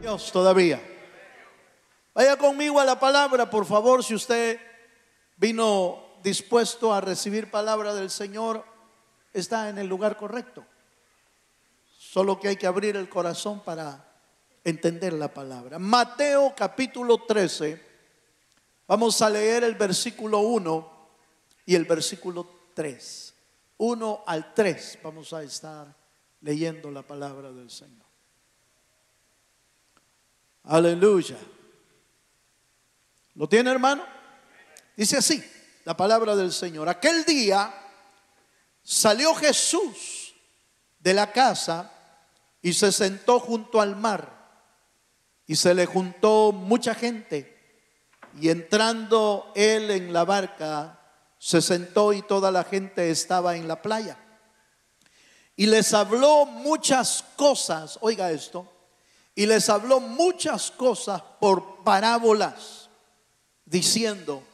Dios todavía. Vaya conmigo a la palabra, por favor. Si usted vino dispuesto a recibir palabra del Señor, está en el lugar correcto. Solo que hay que abrir el corazón para entender la palabra. Mateo capítulo 13. Vamos a leer el versículo 1 y el versículo 3. 1 al 3 vamos a estar leyendo la palabra del Señor. Aleluya. ¿Lo tiene, hermano? Dice así la palabra del Señor. Aquel día salió Jesús de la casa y se sentó junto al mar, y se le juntó mucha gente, y entrando él en la barca se sentó, y toda la gente estaba en la playa, y les habló muchas cosas. Oiga esto. Y les habló muchas cosas por parábolas, diciendo: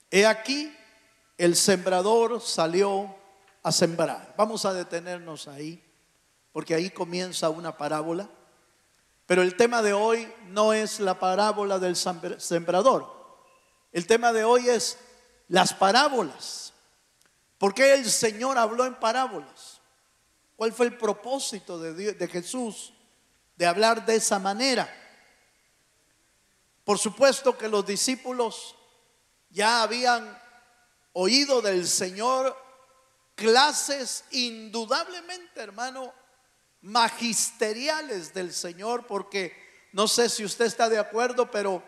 he aquí, el sembrador salió a sembrar. Vamos a detenernos ahí, porque ahí comienza una parábola. Pero el tema de hoy no es la parábola del sembrador. El tema de hoy es las parábolas. ¿Por qué el Señor habló en parábolas? ¿Cuál fue el propósito de Jesús de hablar de esa manera? Por supuesto que los discípulos ya habían oído del Señor clases indudablemente, hermano, magisteriales del Señor, porque no sé si usted está de acuerdo, pero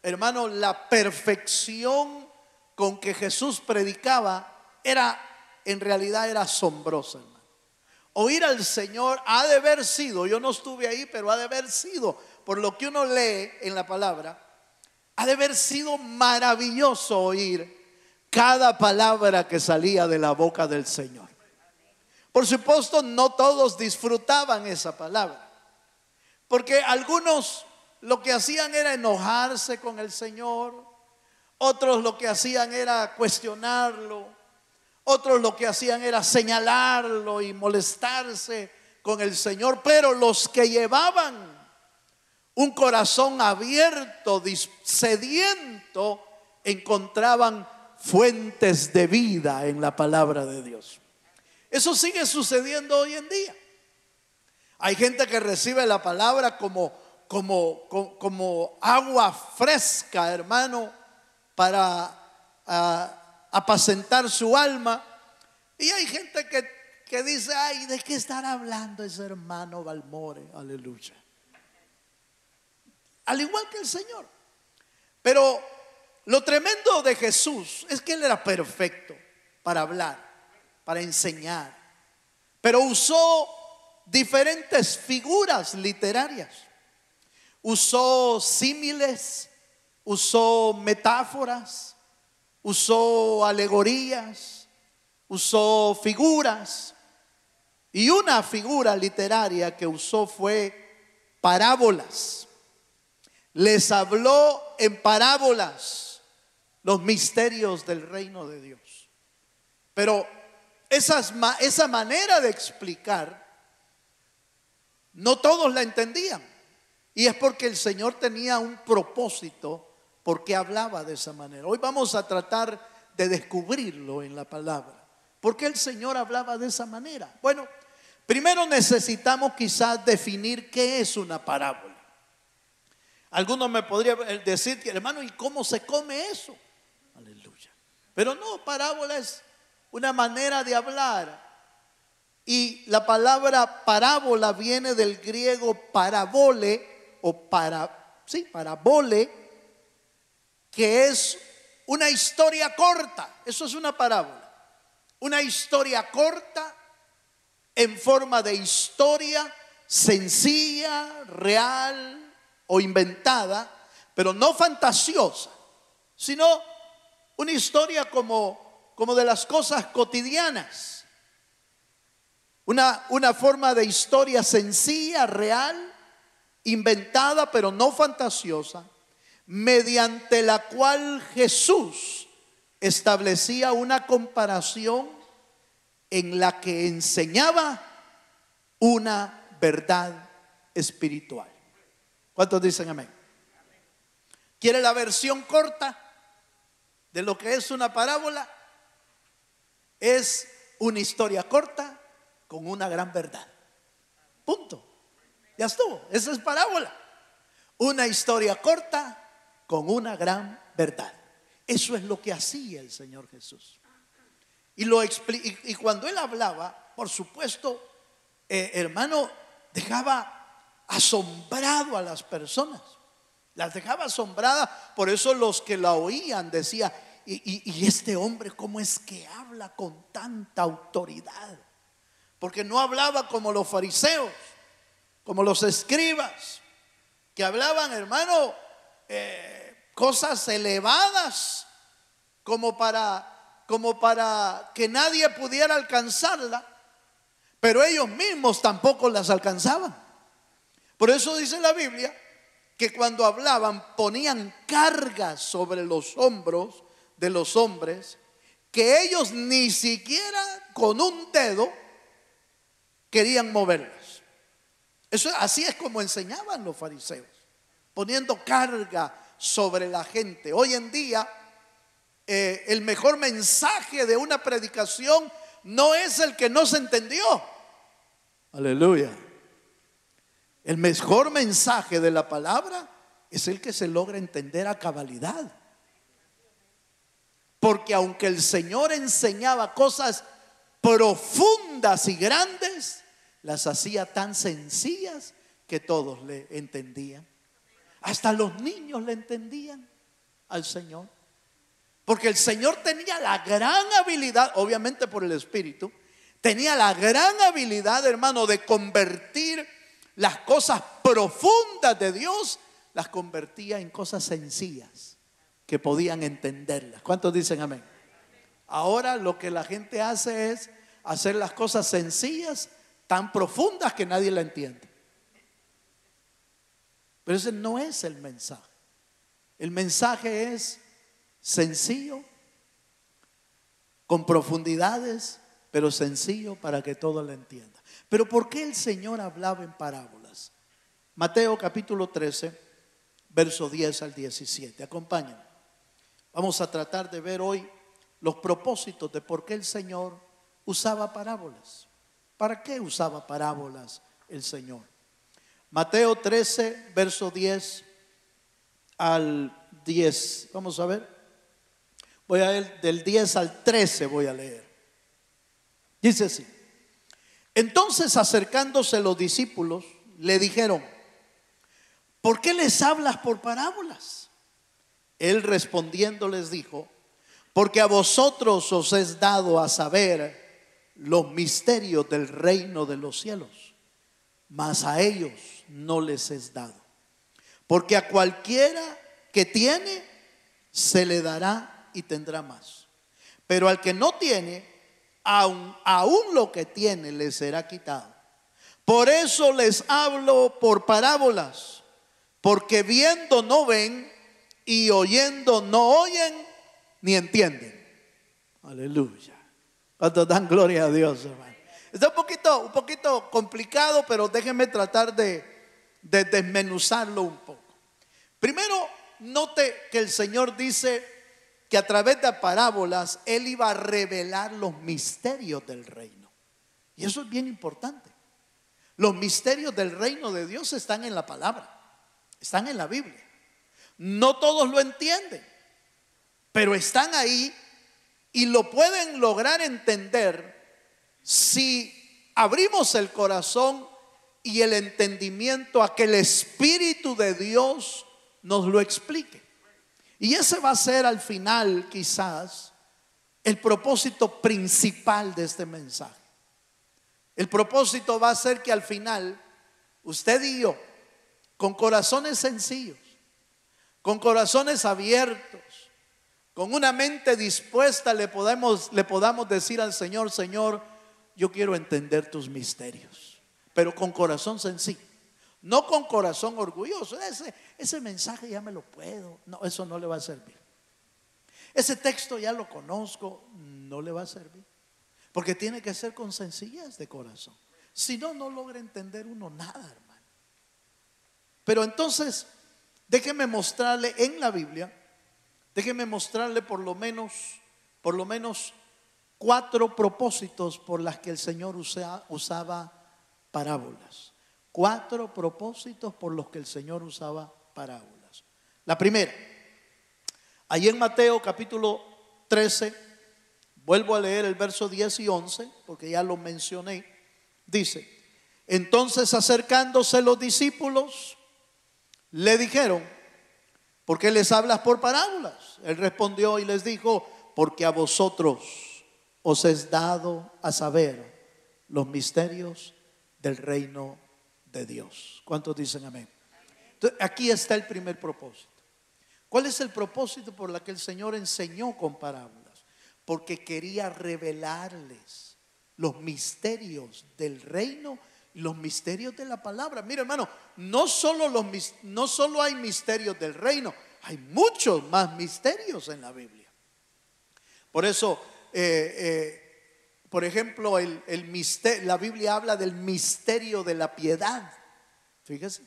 hermano, la perfección con que Jesús predicaba en realidad era asombrosa, hermano. Oír al Señor ha de haber sido, yo no estuve ahí, pero ha de haber sido, por lo que uno lee en la palabra, ha de haber sido maravilloso oír cada palabra que salía de la boca del Señor. Por supuesto, no todos disfrutaban esa palabra, porque algunos lo que hacían era enojarse con el Señor, otros lo que hacían era cuestionarlo, otros lo que hacían era señalarlo y molestarse con el Señor. Pero los que llevaban un corazón abierto, sediento, encontraban fuentes de vida en la palabra de Dios. Eso sigue sucediendo hoy en día. Hay gente que recibe la palabra como agua fresca, hermano, para apacentar su alma. Y hay gente que dice: ay, ¿de qué estará hablando ese hermano Balmore? Aleluya. Al igual que el Señor. Pero lo tremendo de Jesús es que Él era perfecto para hablar, para enseñar, pero usó diferentes figuras literarias. Usó símiles, usó metáforas, usó alegorías, usó figuras. Y una figura literaria que usó fue parábolas. Les habló en parábolas los misterios del reino de Dios. Pero esa manera de explicar, no todos la entendían. Y es porque el Señor tenía un propósito por qué hablaba de esa manera. Hoy vamos a tratar de descubrirlo en la palabra. ¿Por qué el Señor hablaba de esa manera? Bueno, primero necesitamos quizás definir qué es una parábola. Algunos me podrían decir: hermano, ¿y cómo se come eso? Aleluya. Pero no, parábola es una manera de hablar. Y la palabra parábola viene del griego parabole, parabole, que es una historia corta. Eso es una parábola. Una historia corta en forma de historia sencilla, real o inventada, pero no fantasiosa, sino una historia como de las cosas cotidianas. Una forma de historia sencilla, real, inventada, pero no fantasiosa, mediante la cual Jesús establecía una comparación en la que enseñaba una verdad espiritual. ¿Cuántos dicen amén? ¿Quiere la versión corta de lo que es una parábola? Es una historia corta con una gran verdad. Punto. Ya estuvo. Esa es parábola. Una historia corta con una gran verdad. Eso es lo que hacía el Señor Jesús. Y cuando Él hablaba, por supuesto, hermano, dejaba asombrado a las personas. Las dejaba asombradas. Por eso los que la oían decían: y este hombre, ¿cómo es que habla con tanta autoridad? Porque no hablaba como los fariseos, como los escribas, que hablaban, hermano, cosas elevadas como para que nadie pudiera alcanzarla, pero ellos mismos tampoco las alcanzaban. Por eso dice la Biblia que cuando hablaban ponían cargas sobre los hombros de los hombres, que ellos ni siquiera con un dedo querían moverlas. Así es como enseñaban los fariseos, poniendo carga sobre la gente. Hoy en día el mejor mensaje de una predicación no es el que no se entendió. Aleluya. El mejor mensaje de la palabra es el que se logra entender a cabalidad. Porque aunque el Señor enseñaba cosas profundas y grandes, las hacía tan sencillas que todos le entendían. Hasta los niños le entendían al Señor. Porque el Señor tenía la gran habilidad, obviamente por el Espíritu, tenía la gran habilidad, hermano, de convertir las cosas profundas de Dios, las convertía en cosas sencillas que podían entenderlas. ¿Cuántos dicen amén? Ahora lo que la gente hace es hacer las cosas sencillas tan profundas que nadie la entiende. Pero ese no es el mensaje. El mensaje es sencillo, con profundidades, pero sencillo para que todo lo entienda. Pero ¿por qué el Señor hablaba en parábolas? Mateo capítulo 13, verso 10 al 17. Acompáñenme. Vamos a tratar de ver hoy los propósitos de por qué el Señor usaba parábolas. ¿Para qué usaba parábolas el Señor? Mateo 13, verso 10 al 10. Vamos a ver. Voy a leer del 10 al 13, voy a leer. Dice así: entonces, acercándose los discípulos, le dijeron: ¿por qué les hablas por parábolas? Él respondiendo les dijo: porque a vosotros os es dado a saber los misterios del reino de los cielos, mas a ellos no les es dado. Porque a cualquiera que tiene, se le dará y tendrá más. Pero al que no tiene, aún lo que tiene le será quitado. Por eso les hablo por parábolas, porque viendo no ven, y oyendo no oyen ni entienden. Aleluya. ¿Cuántos dan gloria a Dios, hermano? Está un poquito complicado, pero déjenme tratar de desmenuzarlo un poco. Primero, note que el Señor dice que a través de parábolas Él iba a revelar los misterios del reino. Y eso es bien importante. Los misterios del reino de Dios están en la palabra, están en la Biblia. No todos lo entienden, pero están ahí y lo pueden lograr entender si abrimos el corazón y el entendimiento a que el Espíritu de Dios nos lo explique. Y ese va a ser al final quizás el propósito principal de este mensaje. El propósito va a ser que al final usted y yo, con corazones sencillos, con corazones abiertos, con una mente dispuesta, le podamos decir al Señor: Señor, yo quiero entender tus misterios, pero con corazón sencillo, no con corazón orgulloso. Ese mensaje ya me lo puedo. No, eso no le va a servir. Ese texto ya lo conozco. No le va a servir, porque tiene que ser con sencillez de corazón. Si no, no logra entender uno nada, hermano. Pero entonces, déjeme mostrarle en la Biblia, déjeme mostrarle por lo menos 4 propósitos por las que el Señor usaba parábolas. 4 propósitos por los que el Señor usaba parábolas. La primera, allí en Mateo capítulo 13, vuelvo a leer el verso 10 y 11, porque ya lo mencioné. Dice: entonces acercándose los discípulos, le dijeron: ¿por qué les hablas por parábolas? Él respondió y les dijo: porque a vosotros os es dado a saber los misterios del reino de Dios. ¿Cuántos dicen amén? Entonces, aquí está el primer propósito. ¿Cuál es el propósito por el que el Señor enseñó con parábolas? Porque quería revelarles los misterios del reino y los misterios de la palabra. Mira, hermano, no solo hay misterios del reino, hay muchos más misterios en la Biblia. Por eso, por ejemplo, la Biblia habla del misterio de la piedad. Fíjese,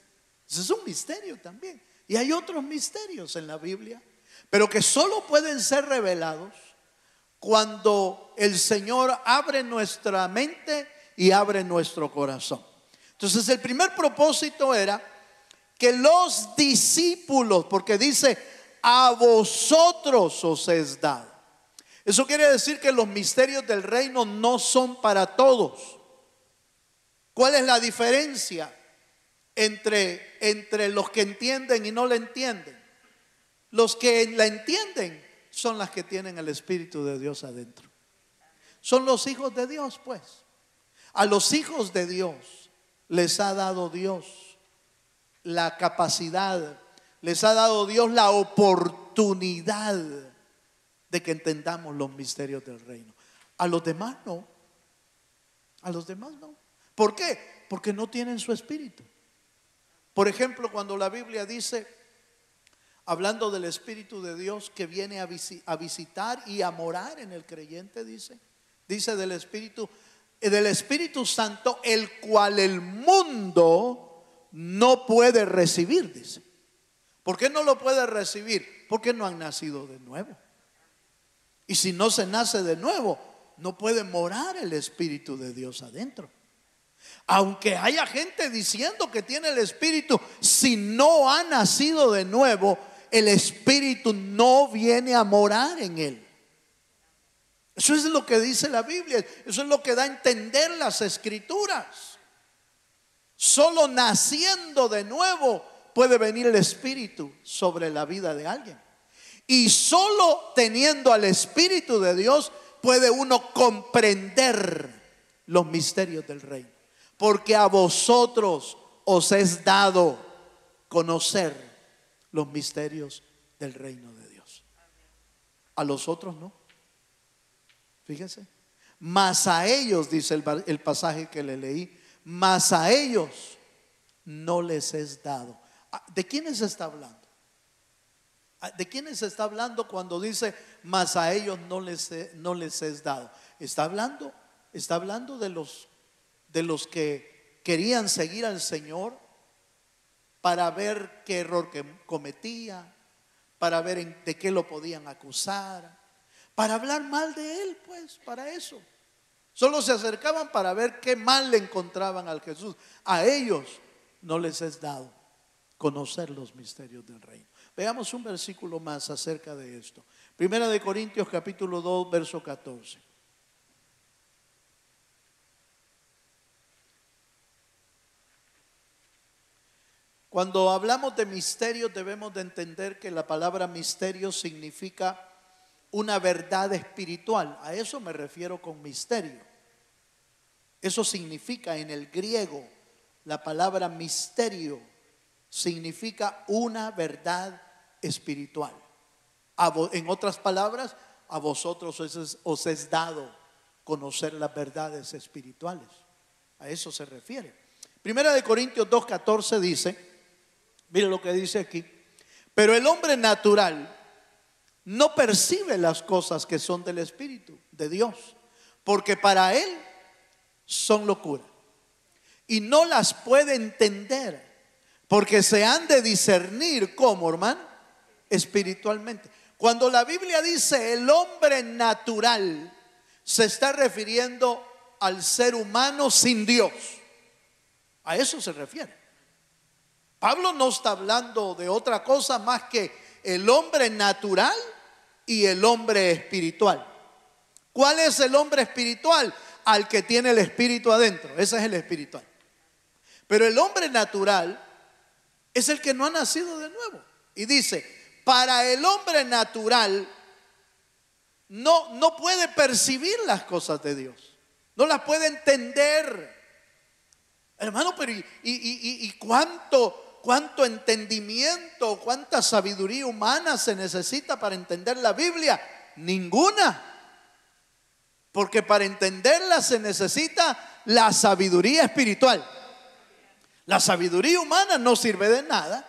ese es un misterio también. Y hay otros misterios en la Biblia, pero que solo pueden ser revelados cuando el Señor abre nuestra mente y abre nuestro corazón. Entonces, el primer propósito era que los discípulos, porque dice: a vosotros os es dado. Eso quiere decir que los misterios del reino no son para todos. ¿Cuál es la diferencia entre los que entienden y no la entienden? Los que la entienden son las que tienen el Espíritu de Dios adentro. Son los hijos de Dios, pues. A los hijos de Dios les ha dado Dios la capacidad, les ha dado Dios la oportunidad de que entendamos los misterios del reino. A los demás no. A los demás no. ¿Por qué? Porque no tienen su espíritu. Por ejemplo, cuando la Biblia dice, hablando del Espíritu de Dios que viene a visitar y a morar en el creyente, dice del Espíritu Santo, el cual el mundo no puede recibir, dice. ¿Por qué no lo puede recibir? Porque no han nacido de nuevo. Y si no se nace de nuevo, no puede morar el Espíritu de Dios adentro. Aunque haya gente diciendo que tiene el Espíritu, si no ha nacido de nuevo, el Espíritu no viene a morar en él. Eso es lo que dice la Biblia. Eso es lo que da a entender las Escrituras. Solo naciendo de nuevo puede venir el Espíritu sobre la vida de alguien. Y solo teniendo al Espíritu de Dios puede uno comprender los misterios del reino. Porque a vosotros os es dado conocer los misterios del reino de Dios. A los otros no. Fíjense. Mas a ellos, dice el pasaje que le leí, mas a ellos no les es dado. ¿De quiénes está hablando? ¿De quiénes está hablando cuando dice mas a ellos no les es dado? Está hablando de los que querían seguir al Señor para ver qué error que cometía, para ver de qué lo podían acusar, para hablar mal de él, pues, para eso. Solo se acercaban para ver qué mal le encontraban al Jesús. A ellos no les es dado conocer los misterios del reino. Veamos un versículo más acerca de esto. Primera de Corintios capítulo 2, verso 14. Cuando hablamos de misterios debemos de entender que la palabra misterio significa una verdad espiritual. A eso me refiero con misterio. Eso significa en el griego, la palabra misterio significa una verdad espiritual. En otras palabras, a vosotros os es dado conocer las verdades espirituales. A eso se refiere. Primera de Corintios 2:14 dice, mire lo que dice aquí: pero el hombre natural no percibe las cosas que son del Espíritu de Dios, porque para él son locura y no las puede entender, Porque se han de discernir, ¿cómo, hermano? Espiritualmente. Cuando la Biblia dice el hombre natural, se está refiriendo al ser humano sin Dios. A eso se refiere. Pablo no está hablando de otra cosa más que el hombre natural y el hombre espiritual. ¿Cuál es el hombre espiritual? Al que tiene el espíritu adentro. Ese es el espiritual. Pero el hombre natural es el que no ha nacido de nuevo. Y dice, para el hombre natural no puede percibir las cosas de Dios. No las puede entender. Hermano, pero ¿y cuánto entendimiento, cuánta sabiduría humana se necesita para entender la Biblia? Ninguna. Porque para entenderla se necesita la sabiduría espiritual. La sabiduría humana no sirve de nada.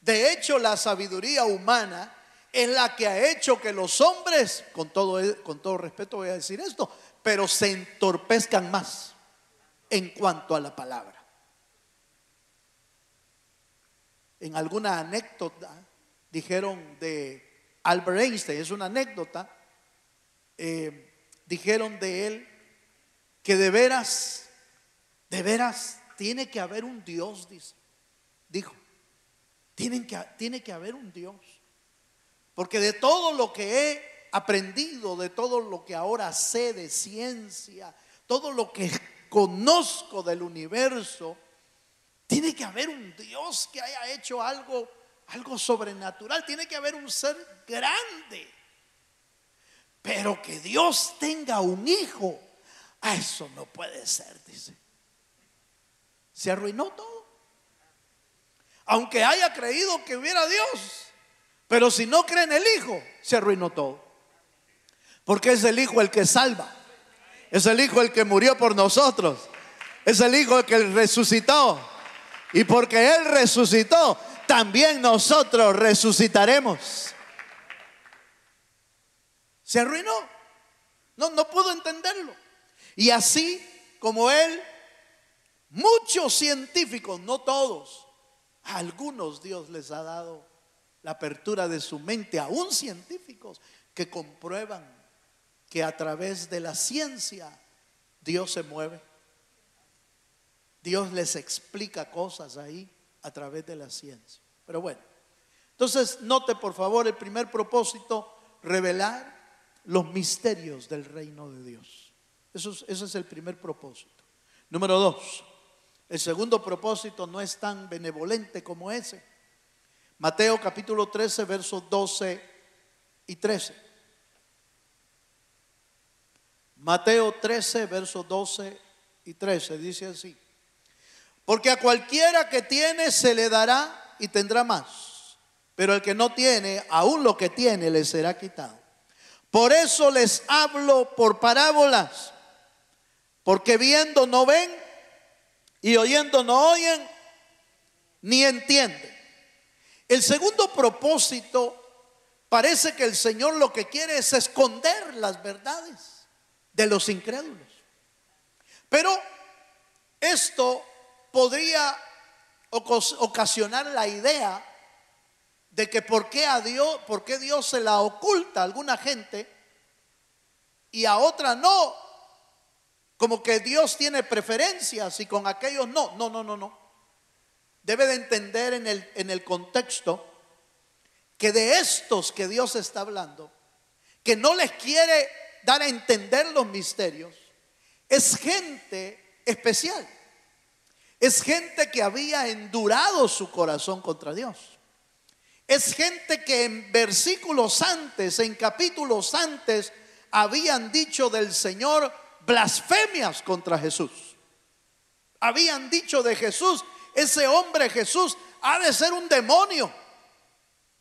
De hecho, la sabiduría humana es la que ha hecho que los hombres, con todo respeto voy a decir esto, pero se entorpezcan más en cuanto a la palabra. En alguna anécdota dijeron de Albert Einstein, es una anécdota, dijeron de él que de veras tiene que haber un Dios, dijo, tiene que haber un Dios, porque de todo lo que he aprendido, de todo lo que ahora sé de ciencia, todo lo que conozco del universo, tiene que haber un Dios que haya hecho algo sobrenatural, tiene que haber un ser grande. Pero que Dios tenga un hijo, a eso no puede ser, dice. Se arruinó todo. Aunque haya creído que hubiera Dios, pero si no cree en el hijo, se arruinó todo. Porque es el hijo el que salva. Es el hijo el que murió por nosotros. Es el hijo el que resucitó. Y porque él resucitó, también nosotros resucitaremos. Se arruinó. No pudo entenderlo. Y así como él, muchos científicos, no todos, a algunos Dios les ha dado la apertura de su mente, aún científicos que comprueban que a través de la ciencia Dios se mueve. Dios les explica cosas ahí a través de la ciencia. Pero bueno, entonces note por favor el primer propósito: revelar los misterios del reino de Dios. Ese es el primer propósito. Número 2, el segundo propósito no es tan benevolente como ese. Mateo capítulo 13 versos 12 y 13. Mateo 13 versos 12 y 13 dice así: porque a cualquiera que tiene se le dará y tendrá más, pero el que no tiene, aún lo que tiene le será quitado. Por eso les hablo por parábolas, porque viendo no ven y oyendo no oyen ni entienden. El segundo propósito, parece que el Señor lo que quiere es esconder las verdades de los incrédulos. Pero esto podría ocasionar la idea de que por qué Dios se la oculta a alguna gente y a otra no, como que Dios tiene preferencias y con aquellos no. No. Debe de entender en el contexto que de estos que Dios está hablando, que no les quiere dar a entender los misterios, es gente especial. Es gente que había endurado su corazón contra Dios. Es gente que en versículos antes, en capítulos antes, habían dicho del Señor blasfemias contra Jesús. Habían dicho de Jesús: ese hombre Jesús ha de ser un demonio.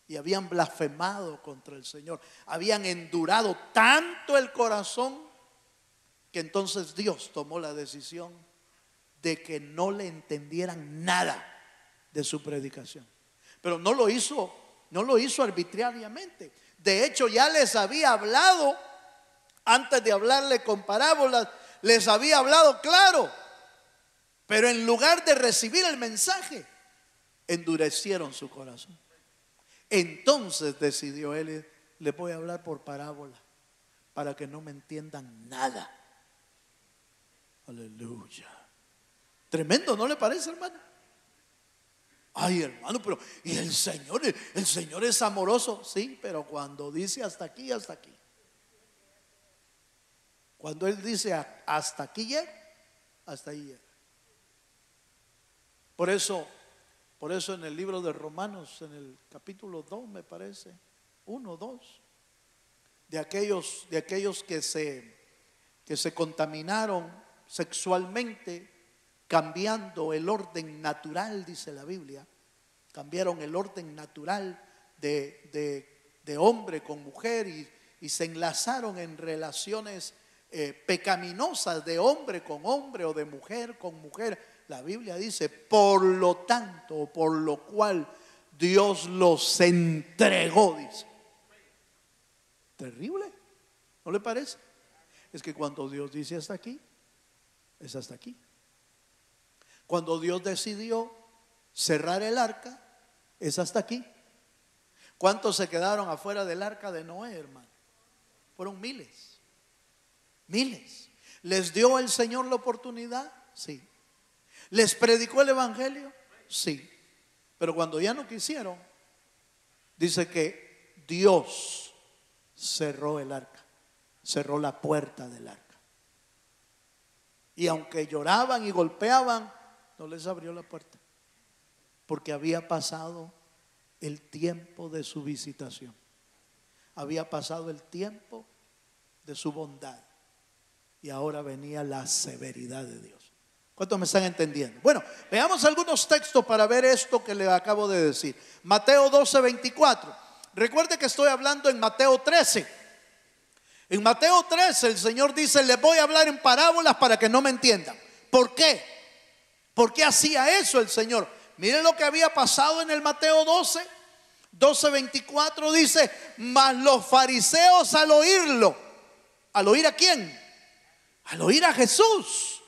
Y habían blasfemado contra el Señor. Habían endurado tanto el corazón que entonces Dios tomó la decisión de que no le entendieran nada de su predicación. Pero no lo hizo arbitrariamente. De hecho, ya les había hablado, antes de hablarle con parábolas, les había hablado claro. Pero en lugar de recibir el mensaje, endurecieron su corazón. Entonces decidió él, les voy a hablar por parábola para que no me entiendan nada. Aleluya. Tremendo, ¿no le parece, hermano? Ay, hermano, pero ¿y el Señor es amoroso? Sí, pero cuando dice hasta aquí, hasta aquí. Cuando Él dice hasta aquí llega, hasta ahí llega. Por eso en el libro de Romanos, en el capítulo 2 me parece, 1, 2, de aquellos que se contaminaron sexualmente, cambiando el orden natural, dice la Biblia, cambiaron el orden natural de hombre con mujer y se enlazaron en relaciones pecaminosas de hombre con hombre o de mujer con mujer. La Biblia dice, por lo tanto, por lo cual Dios los entregó, dice. Terrible, ¿no le parece? Es que cuando Dios dice hasta aquí, es hasta aquí. Cuando Dios decidió cerrar el arca, es hasta aquí. ¿Cuántos se quedaron afuera del arca de Noé, hermano? Fueron miles. Miles. ¿Les dio el Señor la oportunidad? Sí. ¿Les predicó el evangelio? Sí. Pero cuando ya no quisieron, dice que Dios cerró el arca, cerró la puerta del arca. Y aunque lloraban y golpeaban, no les abrió la puerta, porque había pasado el tiempo de su visitación, había pasado el tiempo de su bondad, y ahora venía la severidad de Dios. ¿Cuántos me están entendiendo? Bueno, veamos algunos textos para ver esto que le acabo de decir. Mateo 12:24. Recuerde que estoy hablando en Mateo 13. En Mateo 13 el Señor dice, les voy a hablar en parábolas para que no me entiendan. ¿Por qué? ¿Por qué hacía eso el Señor? Miren lo que había pasado en el Mateo 12:24 dice, mas los fariseos al oírlo, ¿al oír a quién? Al oír a Jesús.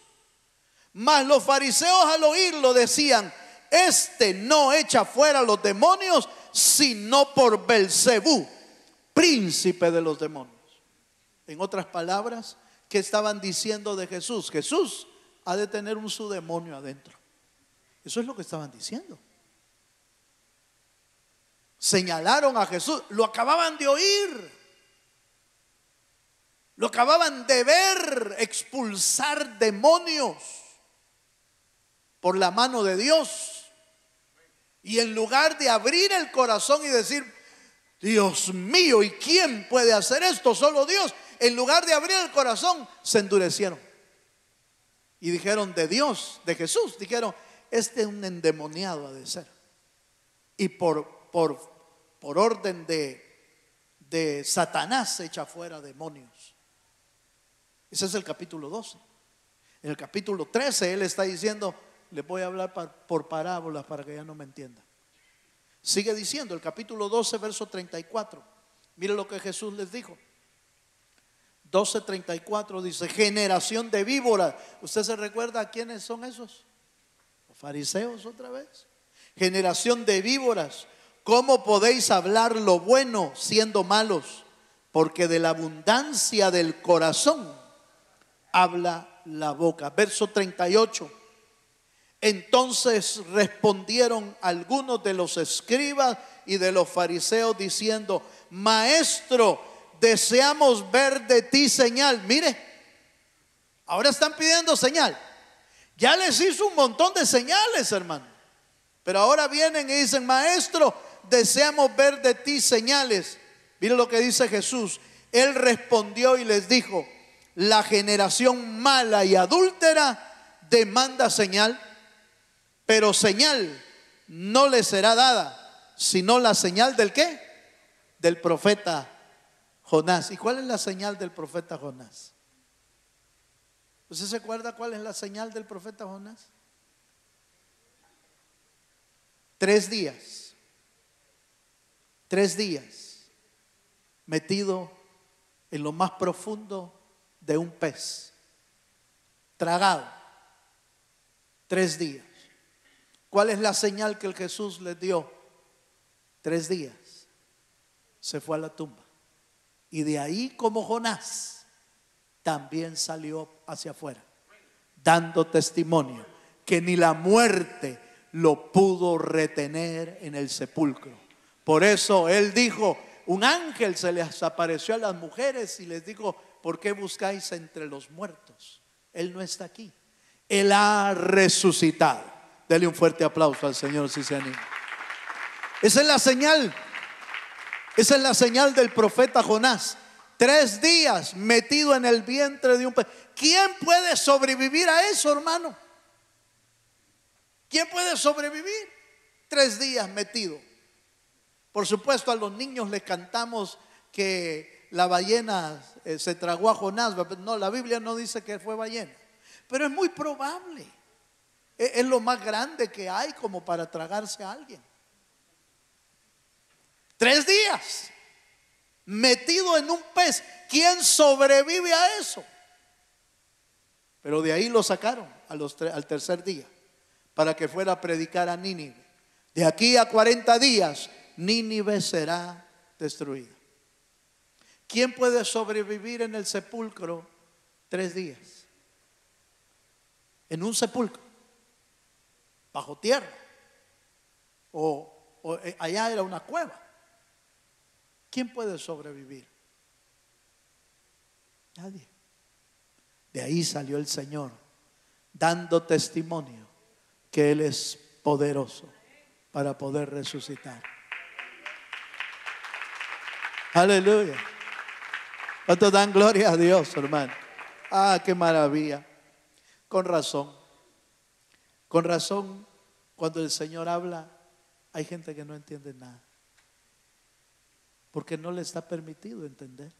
Mas los fariseos al oírlo decían, este no echa fuera los demonios, sino por Belzebú, príncipe de los demonios. En otras palabras, ¿qué estaban diciendo de Jesús? Jesús ha de tener un su demonio adentro. Eso es lo que estaban diciendo. Señalaron a Jesús, lo acababan de oír, lo acababan de ver expulsar demonios por la mano de Dios. Y en lugar de abrir el corazón y decir, Dios mío, ¿y quién puede hacer esto? Solo Dios. En lugar de abrir el corazón, se endurecieron. Y dijeron de Dios, de Jesús, dijeron, este es un endemoniado ha de ser. Y por orden de Satanás se echa fuera demonios. Ese es el capítulo 12. En el capítulo 13 él está diciendo, les voy a hablar por parábolas para que ya no me entiendan. Sigue diciendo el capítulo 12 verso 34. Mire lo que Jesús les dijo. 12:34 dice, generación de víboras. ¿Usted se recuerda quiénes son esos? Los fariseos otra vez. Generación de víboras, ¿cómo podéis hablar lo bueno siendo malos? Porque de la abundancia del corazón habla la boca. Verso 38. Entonces respondieron algunos de los escribas y de los fariseos diciendo, maestro, deseamos ver de ti señal. Mire, ahora están pidiendo señal. Ya les hizo un montón de señales, hermano, pero ahora vienen y dicen, maestro, deseamos ver de ti señales. Mire lo que dice Jesús. Él respondió y les dijo, la generación mala y adúltera demanda señal, pero señal no le será dada, sino la señal del ¿qué? Del profeta Jonás. ¿Y cuál es la señal del profeta Jonás? ¿Usted se acuerda cuál es la señal del profeta Jonás? 3 días. 3 días metido en lo más profundo de un pez, tragado. 3 días. ¿Cuál es la señal que el Jesús les dio? 3 días. Se fue a la tumba. Y de ahí, como Jonás, también salió hacia afuera, dando testimonio que ni la muerte lo pudo retener en el sepulcro. Por eso él dijo, un ángel se les apareció a las mujeres y les dijo, ¿por qué buscáis entre los muertos? Él no está aquí, Él ha resucitado. Dele un fuerte aplauso al Señor si se anima. Esa es la señal. Esa es la señal del profeta Jonás. 3 días metido en el vientre de un pez. ¿Quién puede sobrevivir a eso, hermano? ¿Quién puede sobrevivir 3 días metido? Por supuesto, a los niños les cantamos que la ballena se tragó a Jonás. No, la Biblia no dice que fue ballena, pero es muy probable. Es lo más grande que hay como para tragarse a alguien. 3 días metido en un pez. ¿Quién sobrevive a eso? Pero de ahí lo sacaron al tercer día para que fuera a predicar a Nínive. De aquí a 40 días Nínive será destruida. ¿Quién puede sobrevivir en el sepulcro 3 días? En un sepulcro, bajo tierra, o allá era una cueva. ¿Quién puede sobrevivir? Nadie. De ahí salió el Señor dando testimonio que Él es poderoso para poder resucitar. Aleluya. ¿Cuántos dan gloria a Dios, hermano? Ah, qué maravilla. Con razón, cuando el Señor habla, hay gente que no entiende nada, porque no le está permitido entender.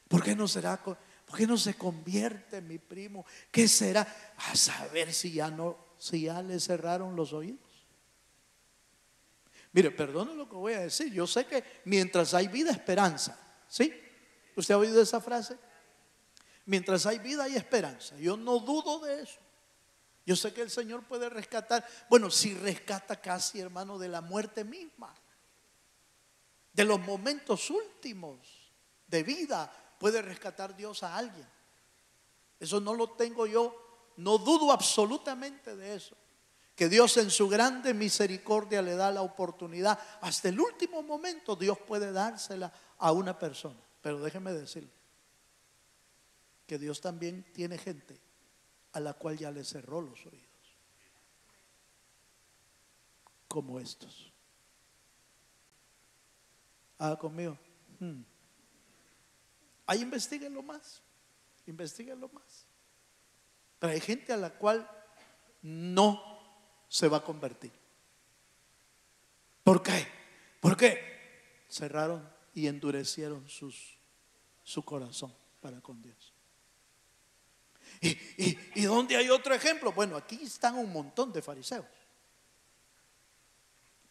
¿Por qué no será? ¿Por qué no se convierte mi primo? ¿Qué será? A saber si ya le cerraron los oídos. Mire, perdone lo que voy a decir. Yo sé que mientras hay vida, esperanza. ¿Sí? ¿Usted ha oído esa frase? Mientras hay vida, hay esperanza. Yo no dudo de eso. Yo sé que el Señor puede rescatar. Bueno, si rescata casi, hermano, de la muerte misma, de los momentos últimos de vida, puede rescatar Dios a alguien. Eso no lo tengo yo. No dudo absolutamente de eso. Que Dios en su grande misericordia le da la oportunidad. Hasta el último momento Dios puede dársela a una persona. Pero déjeme decirle que Dios también tiene gente a la cual ya le cerró los oídos, como estos. Conmigo. Ahí investíguenlo más. Pero hay gente a la cual no se va a convertir. ¿Por qué? Porque cerraron y endurecieron su corazón para con Dios. ¿Y dónde hay otro ejemplo? Bueno, aquí están un montón de fariseos,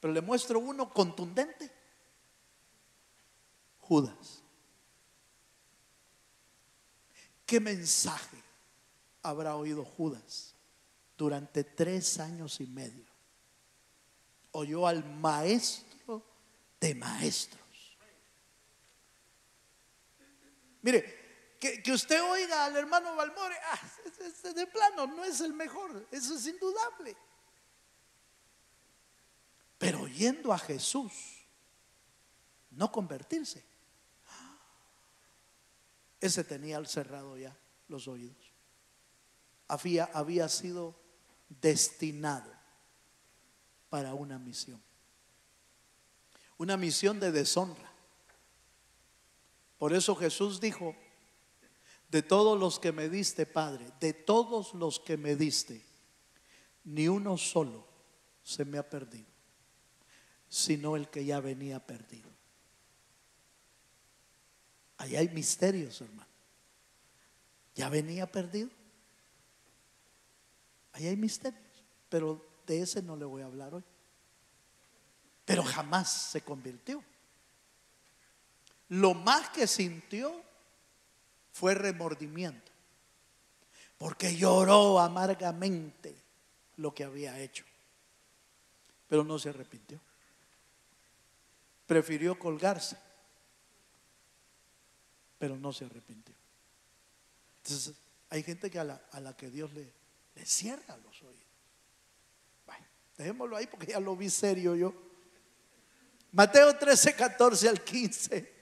pero le muestro uno contundente: Judas. ¿Qué mensaje habrá oído Judas durante 3 años y medio? Oyó al maestro de maestros. Mire, que usted oiga al hermano Balmore, de plano no es el mejor, eso es indudable. Pero oyendo a Jesús no convertirse, ese tenía cerrado ya los oídos. Había sido destinado para una misión de deshonra. Por eso Jesús dijo: de todos los que me diste, Padre, de todos los que me diste, ni uno solo se me ha perdido, sino el que ya venía perdido. Ahí hay misterios, hermano. Ya venía perdido. Ahí hay misterios, pero de ese no le voy a hablar hoy. Pero jamás se convirtió. Lo más que sintió fue remordimiento, porque lloró amargamente lo que había hecho, pero no se arrepintió. Prefirió colgarse, pero no se arrepintió. Entonces hay gente que a la que Dios le cierra los oídos. Bueno, dejémoslo ahí porque ya lo vi serio yo. Mateo 13, 14 al 15.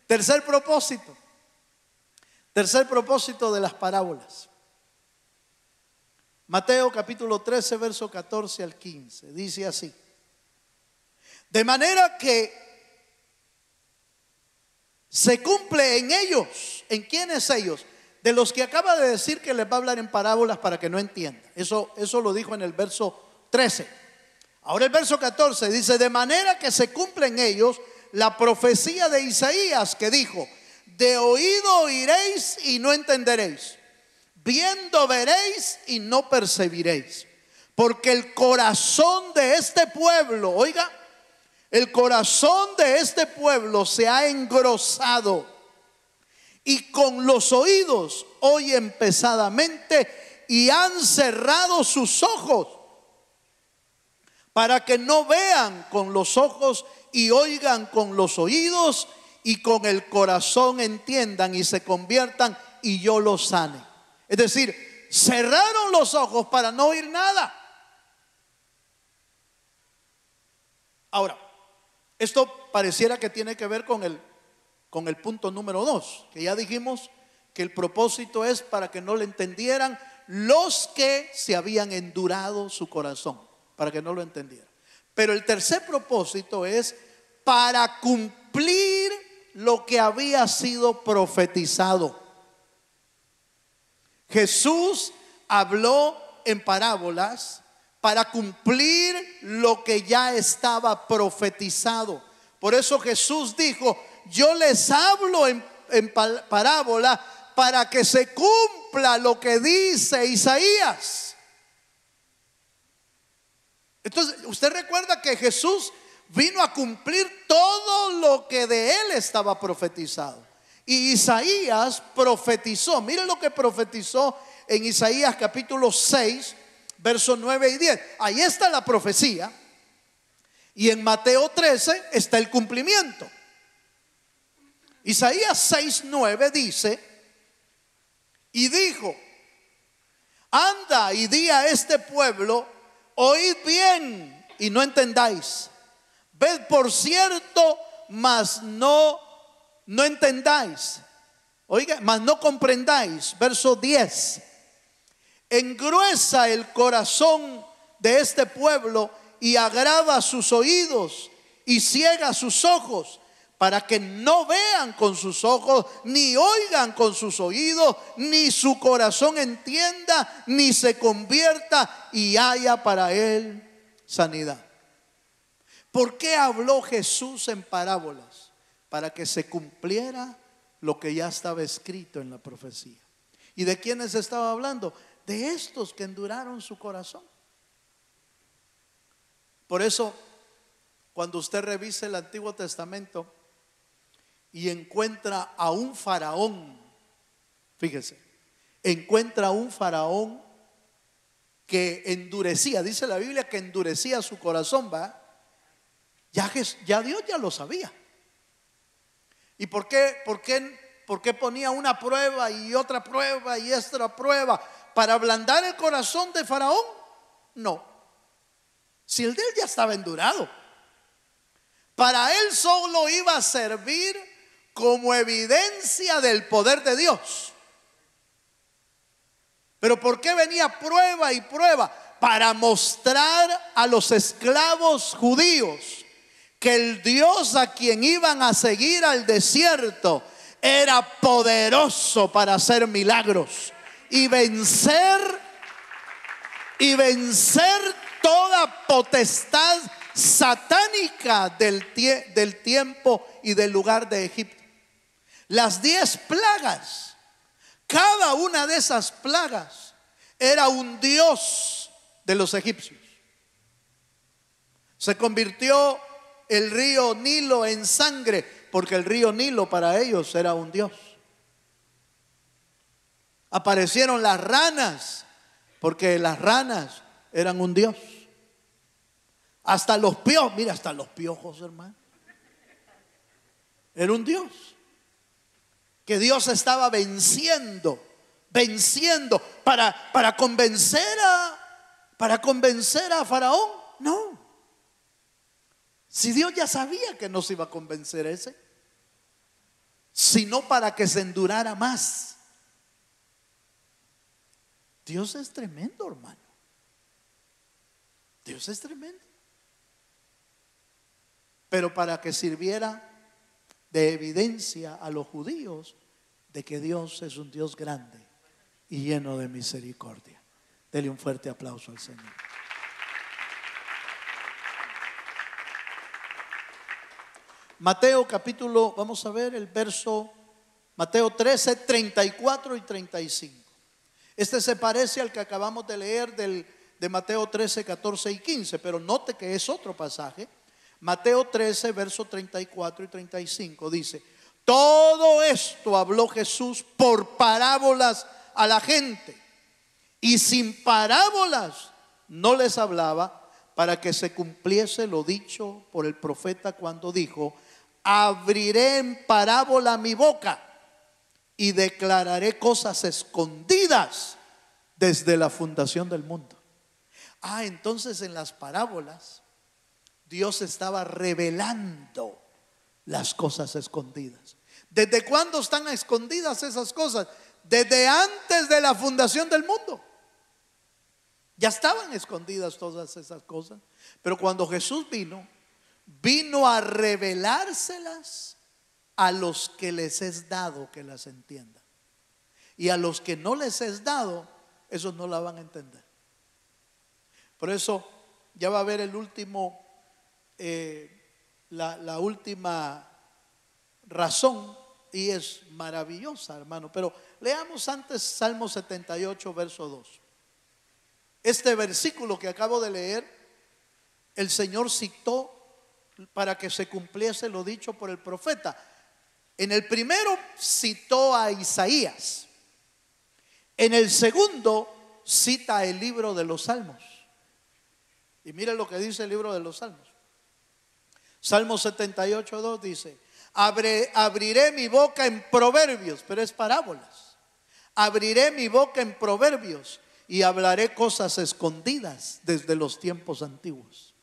Tercer propósito de las parábolas. Mateo capítulo 13, verso 14 al 15. Dice así: de manera que se cumple en ellos. ¿En quiénes ellos? De los que acaba de decir que les va a hablar en parábolas para que no entiendan. Eso lo dijo en el verso 13. Ahora el verso 14 dice: de manera que se cumple en ellos la profecía de Isaías que dijo: de oído oiréis y no entenderéis, viendo veréis y no percibiréis, porque el corazón de este pueblo, oiga, el corazón de este pueblo se ha engrosado y con los oídos oyen pesadamente y han cerrado sus ojos para que no vean con los ojos y oigan con los oídos y con el corazón entiendan y se conviertan y yo los sane. Es decir, cerraron los ojos para no oír nada. Ahora, esto pareciera que tiene que ver con el punto número 2, que ya dijimos que el propósito es para que no le entendieran los que se habían endurado su corazón, para que no lo entendieran. Pero el tercer propósito es para cumplir lo que había sido profetizado. Jesús habló en parábolas para cumplir lo que ya estaba profetizado. Por eso Jesús dijo: yo les hablo en parábola para que se cumpla lo que dice Isaías. Entonces, usted recuerda que Jesús vino a cumplir todo lo que de él estaba profetizado. Y Isaías profetizó. Miren lo que profetizó en Isaías capítulo 6, versos 9 y 10. Ahí está la profecía. Y en Mateo 13 está el cumplimiento. Isaías 6, 9 dice: y dijo: anda y di a este pueblo, oíd bien y no entendáis, ved por cierto, mas no entendáis, oiga, mas no comprendáis. Verso 10: engruesa el corazón de este pueblo y agrava sus oídos y ciega sus ojos, para que no vean con sus ojos, ni oigan con sus oídos, ni su corazón entienda, ni se convierta y haya para él sanidad. ¿Por qué habló Jesús en parábolas? Para que se cumpliera lo que ya estaba escrito en la profecía. ¿Y de quiénes estaba hablando? De estos que enduraron su corazón. Por eso, cuando usted revise el Antiguo Testamento y encuentra a un faraón, fíjese, encuentra a un faraón que endurecía, dice la Biblia que endurecía su corazón, ¿va? Ya Dios ya lo sabía. ¿Y por qué ponía una prueba y otra prueba y esta prueba? ¿Para ablandar el corazón de Faraón? No. Si el de él ya estaba endurado, para él solo iba a servir como evidencia del poder de Dios. Pero ¿por qué venía prueba y prueba? Para mostrar a los esclavos judíos que el Dios a quien iban a seguir al desierto era poderoso para hacer milagros y vencer toda potestad satánica del tiempo y del lugar de Egipto. Las 10 plagas, cada una de esas plagas era un dios de los egipcios. Se convirtió el río Nilo en sangre, porque el río Nilo para ellos era un dios. Aparecieron las ranas, porque las ranas eran un Dios. Hasta los piojos, mira, hasta los piojos, hermano. Era un Dios. Que Dios estaba venciendo para convencer a Faraón. No. Si Dios ya sabía que no se iba a convencer ese, sino para que se endurara más. Dios es tremendo, hermano. Dios es tremendo. Pero para que sirviera de evidencia a los judíos de que Dios es un Dios grande y lleno de misericordia. Dele un fuerte aplauso al Señor. Mateo capítulo, vamos a ver el verso, Mateo 13, 34 y 35. Este se parece al que acabamos de leer de Mateo 13, 14 y 15, pero note que es otro pasaje. Mateo 13, verso 34 y 35 dice: todo esto habló Jesús por parábolas a la gente, y sin parábolas no les hablaba, para que se cumpliese lo dicho por el profeta cuando dijo: abriré en parábola mi boca y declararé cosas escondidas desde la fundación del mundo. Entonces en las parábolas Dios estaba revelando las cosas escondidas. ¿Desde cuándo están escondidas esas cosas? Desde antes de la fundación del mundo. Ya estaban escondidas todas esas cosas. Pero cuando Jesús vino a revelárselas a los que les es dado que las entiendan. Y a los que no les es dado, esos no la van a entender. Por eso ya va a haber el último, la última razón, y es maravillosa, hermano. Pero leamos antes Salmo 78, verso 2. Este versículo que acabo de leer, el Señor citó para que se cumpliese lo dicho por el profeta. En el primero citó a Isaías. En el segundo cita el libro de los Salmos. Y mire lo que dice el libro de los Salmos. Salmo 78, 2 dice: abriré mi boca en proverbios, pero es parábolas. Abriré mi boca en proverbios y hablaré cosas escondidas desde los tiempos antiguos.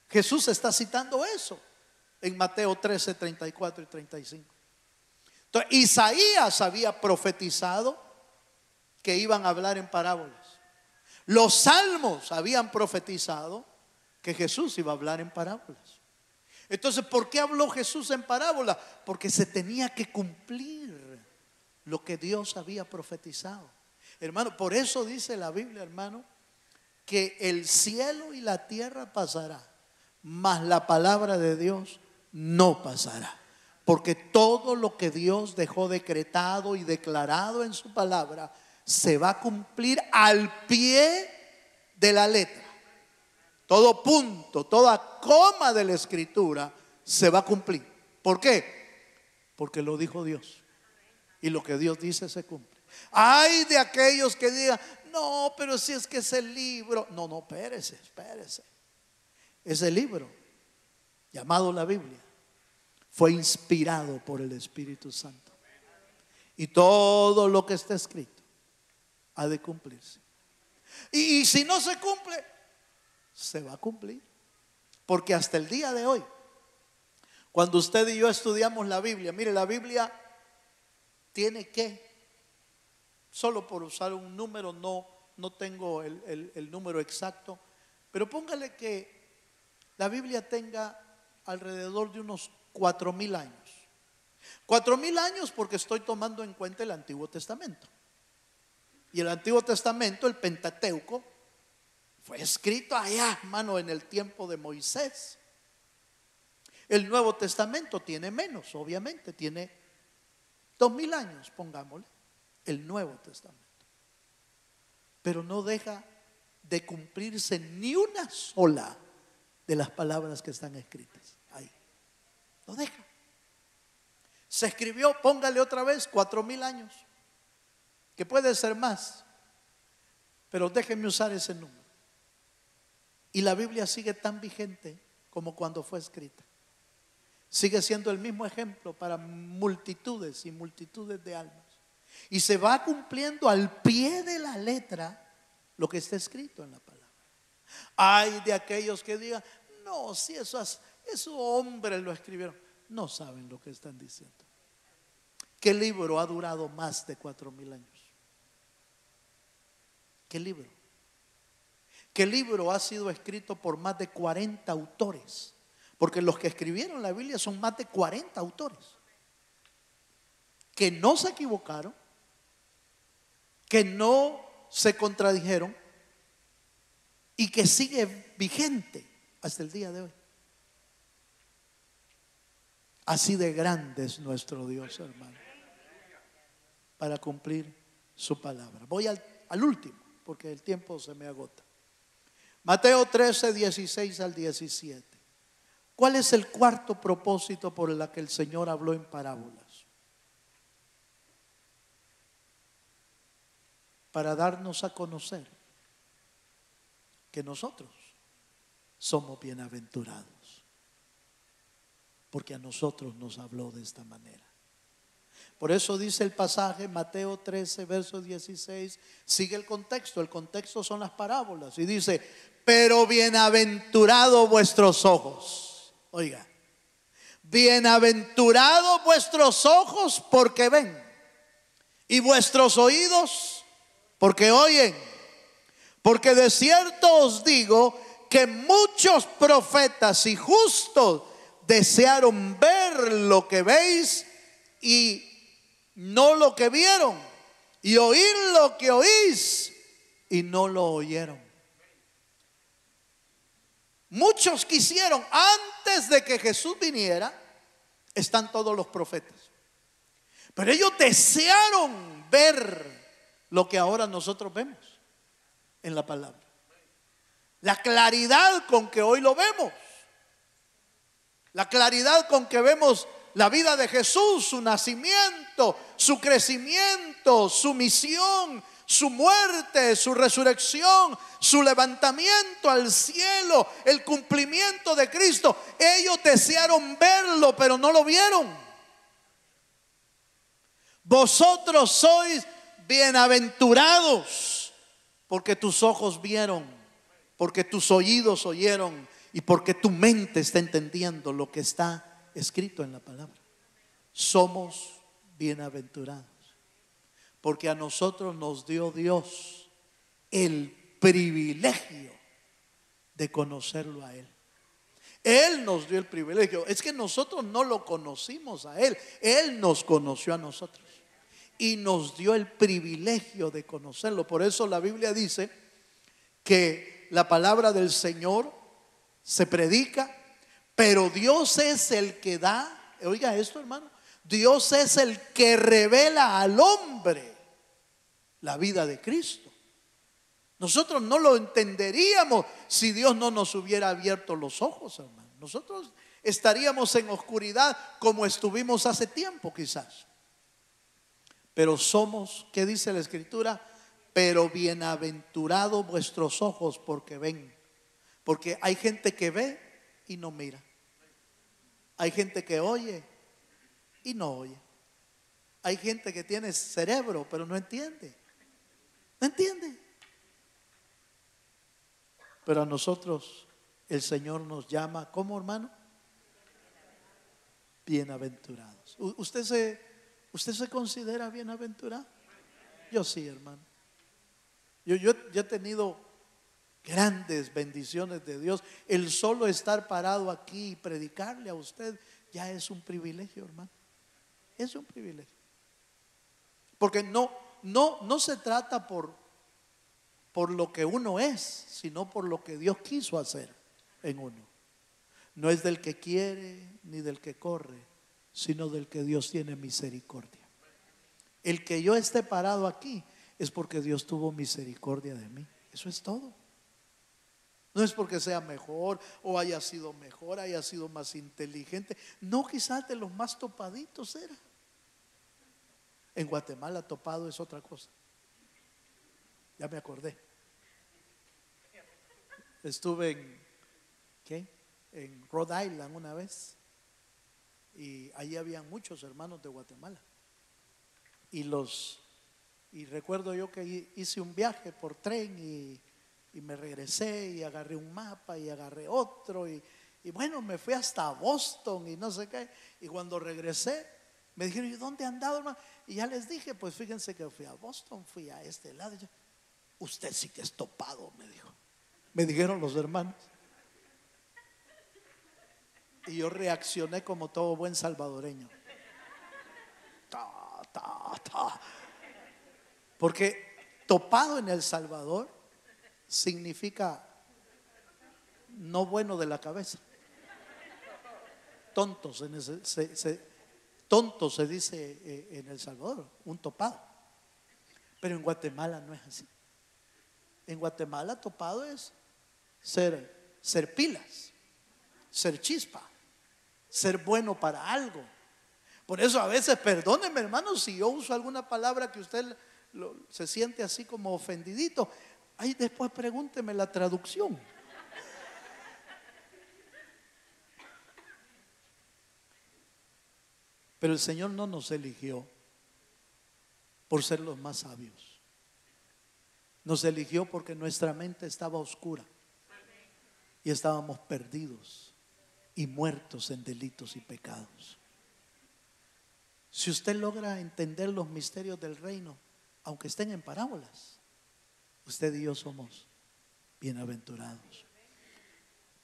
Jesús está citando eso en Mateo 13, 34 y 35. Entonces, Isaías había profetizado que iban a hablar en parábolas. Los salmos habían profetizado que Jesús iba a hablar en parábolas. Entonces, ¿por qué habló Jesús en parábolas? Porque se tenía que cumplir lo que Dios había profetizado. Hermano, por eso dice la Biblia, hermano, que el cielo y la tierra pasará, mas la palabra de Dios no pasará. Porque todo lo que Dios dejó decretado y declarado en su palabra se va a cumplir al pie de la letra. Todo punto, toda coma de la escritura se va a cumplir. ¿Por qué? Porque lo dijo Dios. Y lo que Dios dice se cumple. Ay de aquellos que digan: no, pero si es que ese libro. No, espérese. Ese libro, llamado la Biblia, fue inspirado por el Espíritu Santo. Y todo lo que está escrito ha de cumplirse. Y si no se cumple, se va a cumplir. Porque hasta el día de hoy, cuando usted y yo estudiamos la Biblia, mire, la Biblia tiene que, solo por usar un número, no tengo el número exacto, pero póngale que la Biblia tenga alrededor de unos 4,000 años. 4,000 años porque estoy tomando en cuenta el Antiguo Testamento. Y el Antiguo Testamento, el Pentateuco, fue escrito allá, hermano, en el tiempo de Moisés. El Nuevo Testamento tiene menos, obviamente, tiene 2,000 años, pongámosle, el Nuevo Testamento. Pero no deja de cumplirse ni una sola de las palabras que están escritas ahí. No deja. Se escribió, póngale otra vez, 4,000 años, que puede ser más. pero déjenme usar ese número. Y la Biblia sigue tan vigente como cuando fue escrita. Sigue siendo el mismo ejemplo para multitudes y multitudes de almas. Y se va cumpliendo al pie de la letra lo que está escrito en la palabra. Hay de aquellos que digan, no, si esos hombres lo escribieron. No saben lo que están diciendo. ¿Qué libro ha durado más de 4000 años? ¿Qué libro? ¿Qué libro ha sido escrito por más de 40 autores? Porque los que escribieron la Biblia son más de 40 autores que no se equivocaron, que no se contradijeron y que sigue vigente hasta el día de hoy. Así de grande es nuestro Dios, hermano, para cumplir su palabra. Voy al último, porque el tiempo se me agota. Mateo 13, 16 al 17. ¿Cuál es el cuarto propósito por el que el Señor habló en parábolas? Para darnos a conocer que nosotros somos bienaventurados, porque a nosotros nos habló de esta manera. Por eso dice el pasaje, Mateo 13, verso 16, sigue el contexto son las parábolas, y dice, pero bienaventurados vuestros ojos. Oiga, bienaventurados vuestros ojos porque ven, y vuestros oídos porque oyen. Porque de cierto os digo que muchos profetas y justos desearon ver lo que veis y no lo que vieron, y oír lo que oís y no lo oyeron. Muchos quisieron, antes de que Jesús viniera, están todos los profetas, pero ellos desearon ver lo que ahora nosotros vemos en la palabra, la claridad con que hoy lo vemos, la claridad con que vemos la vida de Jesús, su nacimiento, su crecimiento, su misión, su muerte, su resurrección, su levantamiento al cielo, el cumplimiento de Cristo. Ellos desearon verlo, pero no lo vieron. Vosotros sois bienaventurados porque tus ojos vieron, porque tus oídos oyeron y porque tu mente está entendiendo lo que está escrito en la palabra. Somos bienaventurados porque a nosotros nos dio Dios el privilegio de conocerlo a Él. Él nos dio el privilegio. Es que nosotros no lo conocimos a Él, Él nos conoció a nosotros y nos dio el privilegio de conocerlo. Por eso la Biblia dice que la palabra del Señor se predica, pero Dios es el que da. Oiga esto, hermano, Dios es el que revela al hombre la vida de Cristo. Nosotros no lo entenderíamos si Dios no nos hubiera abierto los ojos, hermano. Nosotros estaríamos en oscuridad como estuvimos hace tiempo quizás. Pero somos, ¿qué dice la Escritura? Pero bienaventurados vuestros ojos porque ven. Porque hay gente que ve y no mira. Hay gente que oye y no oye. Hay gente que tiene cerebro pero no entiende. No entiende. Pero a nosotros el Señor nos llama, ¿cómo, hermano? Bienaventurados. ¿Usted se considera bienaventurado? Yo sí, hermano. Yo he tenido grandes bendiciones de Dios. El solo estar parado aquí y predicarle a usted ya es un privilegio, hermano. Es un privilegio. Porque no se trata por lo que uno es, sino por lo que Dios quiso hacer en uno. No es del que quiere ni del que corre, sino del que Dios tiene misericordia. El que yo esté parado aquí es porque Dios tuvo misericordia de mí. Eso es todo. No es porque sea mejor o haya sido mejor, haya sido más inteligente. No, quizás de los más topaditos era. En Guatemala topado es otra cosa. Ya me acordé. Estuve en Rhode Island una vez, y allí habían muchos hermanos de Guatemala. Y recuerdo yo que hice un viaje por tren y me regresé y agarré un mapa y agarré otro y bueno, me fui hasta Boston y no sé qué. Y cuando regresé me dijeron: ¿y dónde han andado, hermano? Y ya les dije: pues fíjense que fui a Boston, fui a este lado. Y yo: usted sí que es topado, me dijo. Me dijeron los hermanos. Y yo reaccioné como todo buen salvadoreño. Ta, ta, ta. Porque topado en El Salvador significa no bueno de la cabeza. Tonto tonto se dice en El Salvador, un topado. Pero en Guatemala no es así. En Guatemala topado es ser pilas, ser chispa, ser bueno para algo. Por eso a veces, perdónenme, hermanos, si yo uso alguna palabra que usted se siente así como ofendidito, ahí después pregúnteme la traducción. Pero el Señor no nos eligió por ser los más sabios. Nos eligió porque nuestra mente estaba oscura y estábamos perdidos y muertos en delitos y pecados. Si usted logra entender los misterios del reino, aunque estén en parábolas, usted y yo somos bienaventurados,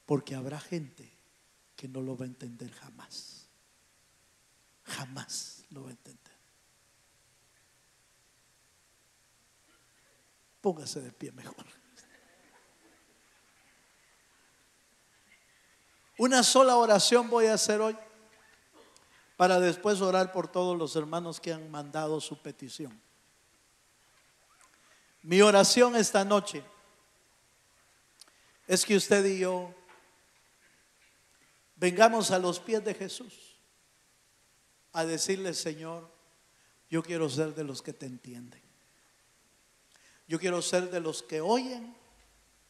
porque habrá gente que no lo va a entender jamás. Jamás lo va a entender. Póngase de pie mejor. Una sola oración voy a hacer hoy, para después orar por todos los hermanos que han mandado su petición. Mi oración esta noche es que usted y yo vengamos a los pies de Jesús a decirle: Señor, yo quiero ser de los que te entienden. Yo quiero ser de los que oyen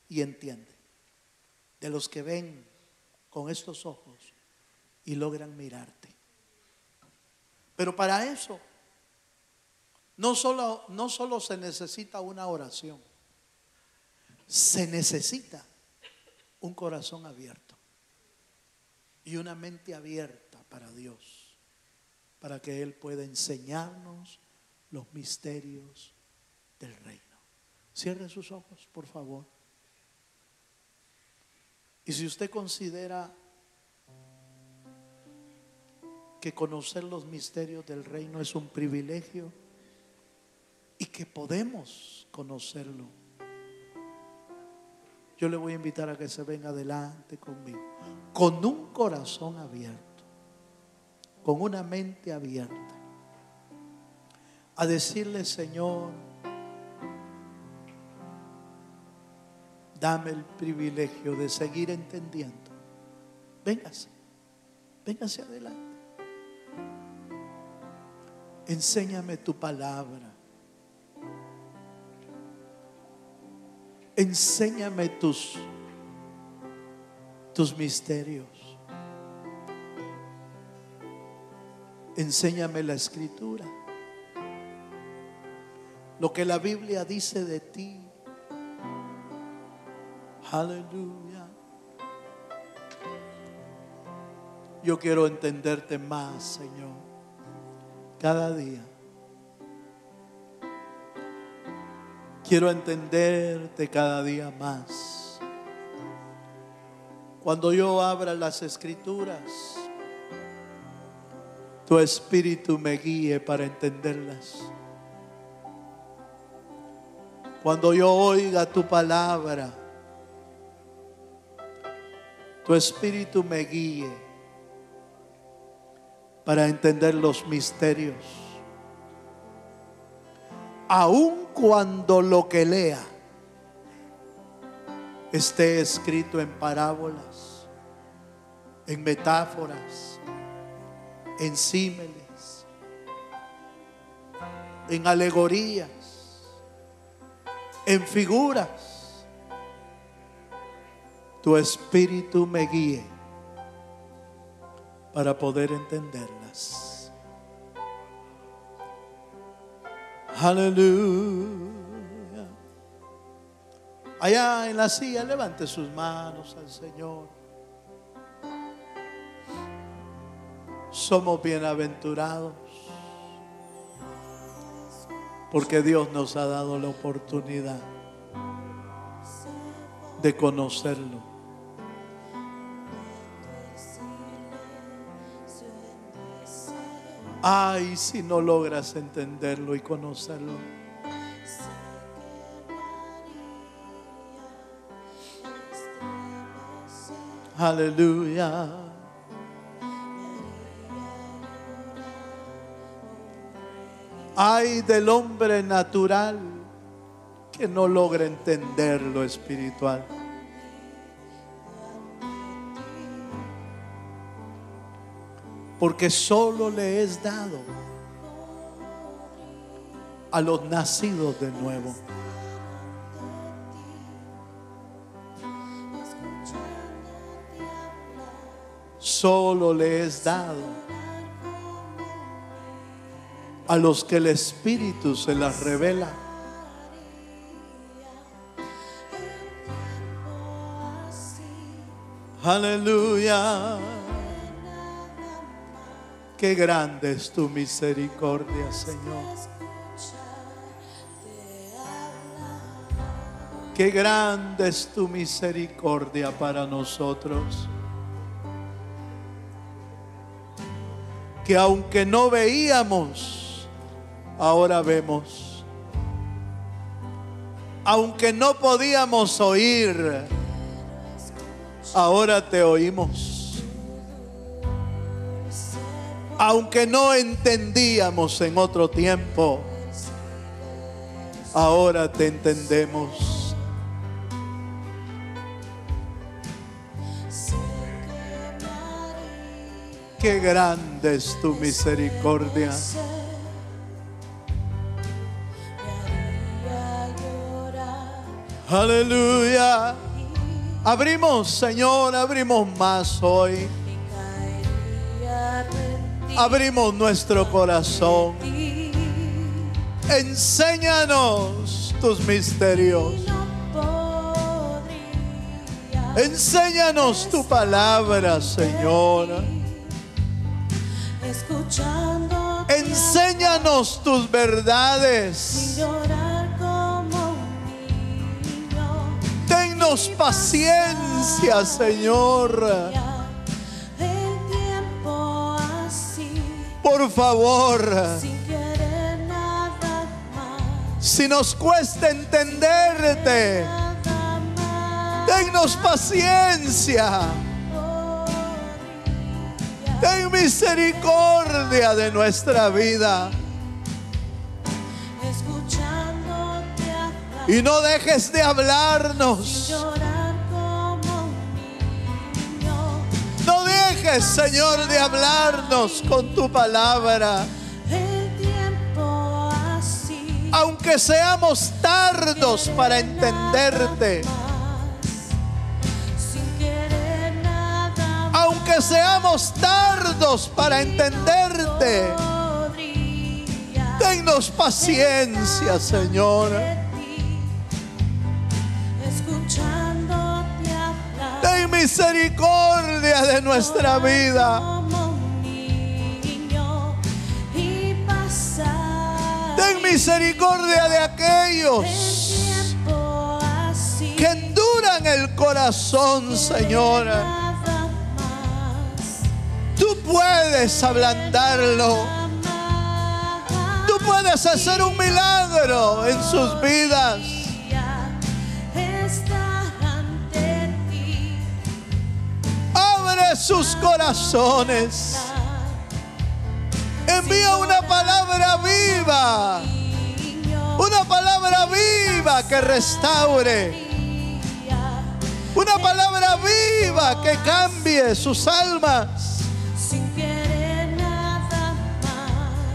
y entienden, de los que ven con estos ojos y logran mirarte. Pero para eso no solo se necesita una oración, se necesita un corazón abierto y una mente abierta para Dios, para que Él pueda enseñarnos los misterios del reino. Cierre sus ojos, por favor. Y si usted considera que conocer los misterios del reino es un privilegio y que podemos conocerlo, yo le voy a invitar a que se venga adelante conmigo, con un corazón abierto, con una mente abierta, a decirle: Señor, dame el privilegio de seguir entendiendo. Véngase adelante. Enséñame tu palabra. Enséñame tus misterios. Enséñame la escritura, lo que la Biblia dice de ti. Aleluya. Yo quiero entenderte más, Señor, cada día. Quiero entenderte cada día más. Cuando yo abra las escrituras, tu espíritu me guíe para entenderlas. Cuando yo oiga tu palabra, tu espíritu me guíe para entender los misterios. Aun cuando lo que lea esté escrito en parábolas, en metáforas, en símiles, en alegorías, en figuras, tu espíritu me guíe para poder entenderlas. Aleluya. Allá en la silla, levante sus manos al Señor. Somos bienaventurados porque Dios nos ha dado la oportunidad de conocerlo. Ay, si no logras entenderlo y conocerlo. Aleluya. Ay del hombre natural que no logra entender lo espiritual. Porque solo le es dado a los nacidos de nuevo. Solo le es dado a los que el Espíritu se las revela. Aleluya. Qué grande es tu misericordia, Señor. Qué grande es tu misericordia para nosotros. Que aunque no veíamos, ahora vemos. Aunque no podíamos oír, ahora te oímos. Aunque no entendíamos en otro tiempo, ahora te entendemos. Qué grande es tu misericordia. Aleluya. Abrimos, Señor, abrimos más hoy. Abrimos nuestro corazón. Enséñanos tus misterios. Enséñanos tu palabra, Señor. Enséñanos tus verdades. Tennos paciencia, Señor. Por favor, si nos cuesta entenderte, tennos paciencia. Ten misericordia de nuestra vida. Y no dejes de hablarnos. No dejes, Señor, de hablarnos con tu palabra. Aunque seamos tardos para entenderte. Aunque seamos tardos para entenderte. Tennos paciencia, Señor. Ten misericordia de nuestra vida. Ten misericordia de aquellos que enduran el corazón, Señor. Tú puedes ablandarlo. Tú puedes hacer un milagro en sus vidas. Abre sus corazones. Envía una palabra viva. Una palabra viva que restaure. Una palabra viva que cambie sus almas.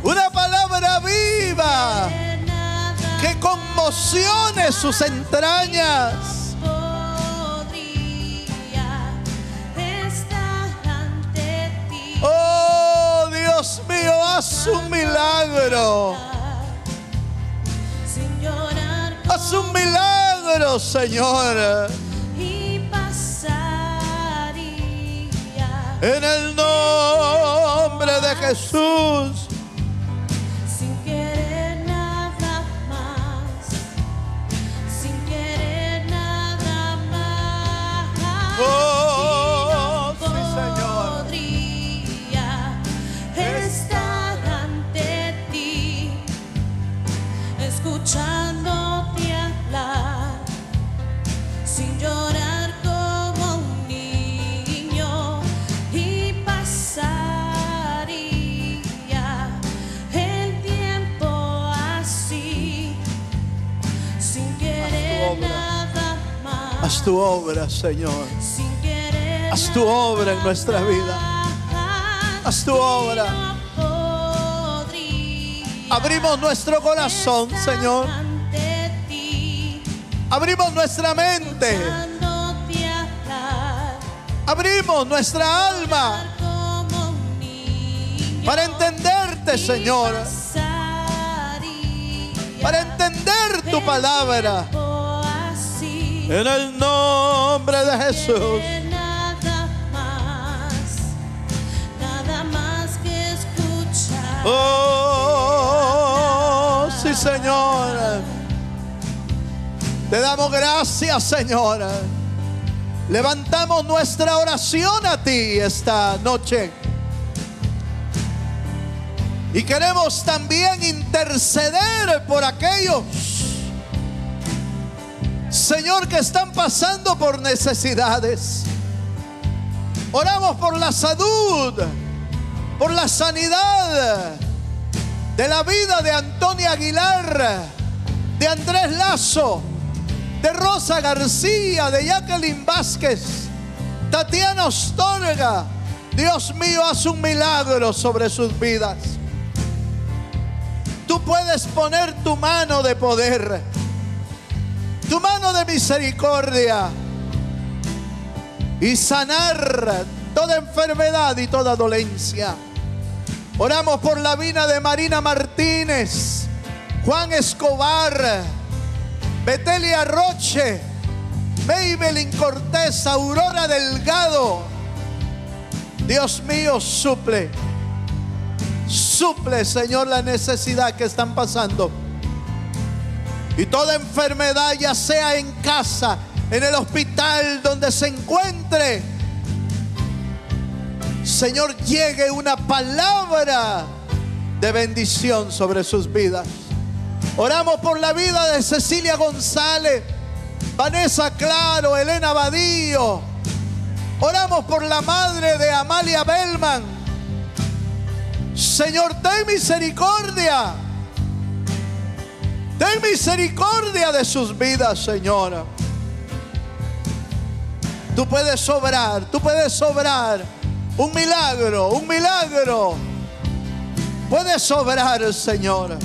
Una palabra viva que conmocione sus entrañas. Haz un milagro. Haz un milagro, Señor. Y pasaría En el nombre de Jesús. sin querer nada más, sin querer nada más. Oh, Y no sí, Señor. podría estar ante ti, escuchándote hablar, sin llorar como un niño. Y pasaría el tiempo así, sin querer obra. nada más, Haz tu obra, Señor. sin querer Haz tu obra en nuestra vida. Haz tu obra. No podría Abrimos nuestro corazón, estar Señor. ante ti, Abrimos nuestra mente. escuchándote hablar, Abrimos nuestra alma como un niño. para entenderte, Señor. Para entender tu palabra. Así, En el nombre de Jesús. nada más que escuchar. Oh, sí, Señor. Te damos gracias, Señor. Levantamos nuestra oración a ti esta noche. Y queremos también interceder por aquellos, Señor, que están pasando por necesidades. Oramos por la salud, por la sanidad de la vida de Antonia Aguilar, de Andrés Lazo, de Rosa García, de Jacqueline Vázquez, Tatiana Astorga. Dios mío, haz un milagro sobre sus vidas. Tú puedes poner tu mano de poder, tu mano de misericordia, y sanar toda enfermedad y toda dolencia. Oramos por la vida de Marina Martínez, Juan Escobar, Betelia Roche, Maybelline Cortés, Aurora Delgado. Dios mío, suple, Señor, la necesidad que están pasando. Y toda enfermedad, ya sea en casa, en el hospital, donde se encuentre, Señor, llegue una palabra de bendición sobre sus vidas. Oramos por la vida de Cecilia González, Vanessa Claro, Elena Badillo. Oramos por la madre de Amalia Bellman. Señor, ten misericordia. Ten misericordia de sus vidas, Señor. Tú puedes obrar, tú puedes obrar un milagro, un milagro. Puedes obrar, Señor.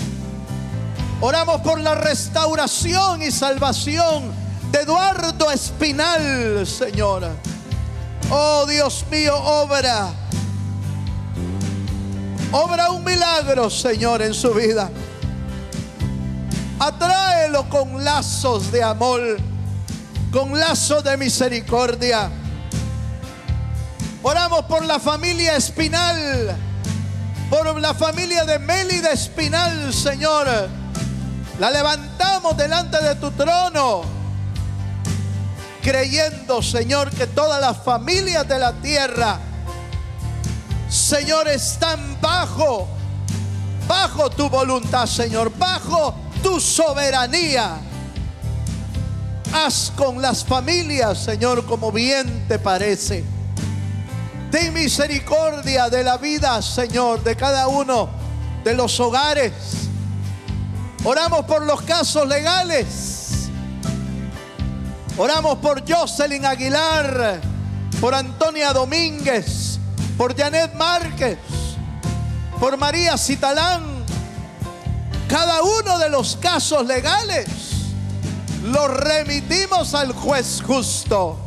Oramos por la restauración y salvación de Eduardo Espinal, Señor. Oh, Dios mío, obra. Obra un milagro, Señor, en su vida. Atráelo con lazos de amor, con lazos de misericordia. Oramos por la familia Espinal, por la familia de Mélida Espinal, Señor. La levantamos delante de tu trono, creyendo, Señor, que todas las familias de la tierra, Señor, están bajo tu voluntad, Señor, bajo tu soberanía. Haz con las familias, Señor, como bien te parece. Ten misericordia de la vida, Señor, de cada uno de los hogares. Oramos por los casos legales. Oramos por Jocelyn Aguilar, por Antonia Domínguez, por Janet Márquez, por María Citalán. Cada uno de los casos legales los remitimos al juez justo.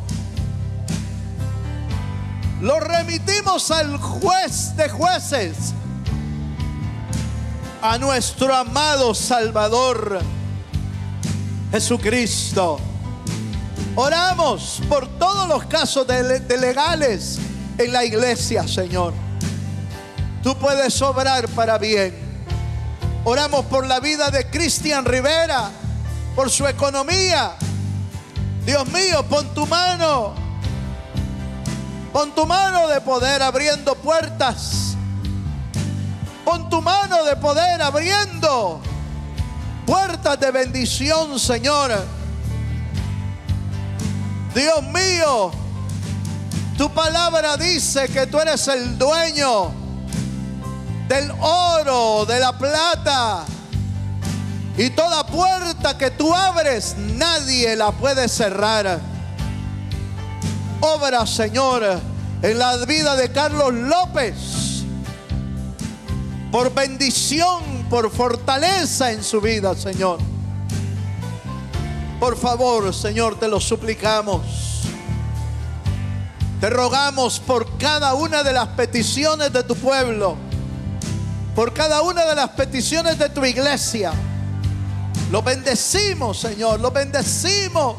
Los remitimos al juez de jueces, a nuestro amado Salvador Jesucristo. Oramos por todos los casos de legales en la iglesia, Señor. Tú puedes obrar para bien. Oramos por la vida de Cristian Rivera, por su economía. Dios mío, pon tu mano de poder abriendo puertas. Pon tu mano de poder abriendo puertas de bendición, Señor. Dios mío, tu palabra dice que tú eres el dueño del oro, de la plata. Y toda puerta que tú abres, nadie la puede cerrar. Obra, Señor, en la vida de Carlos López. Por bendición, por fortaleza en su vida, Señor. Por favor, Señor, te lo suplicamos. Te rogamos por cada una de las peticiones de tu pueblo, por cada una de las peticiones de tu iglesia. Lo bendecimos, Señor, lo bendecimos,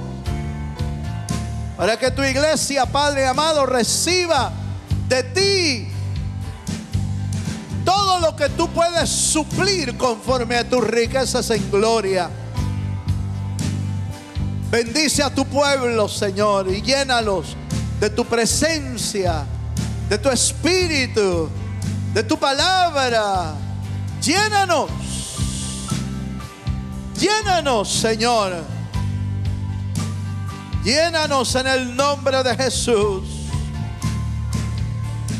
para que tu iglesia, Padre amado, reciba de ti todo lo que tú puedes suplir conforme a tus riquezas en gloria. Bendice a tu pueblo, Señor, y llénalos de tu presencia, de tu espíritu, de tu palabra. Llénanos, llénanos, Señor. Llénanos en el nombre de Jesús.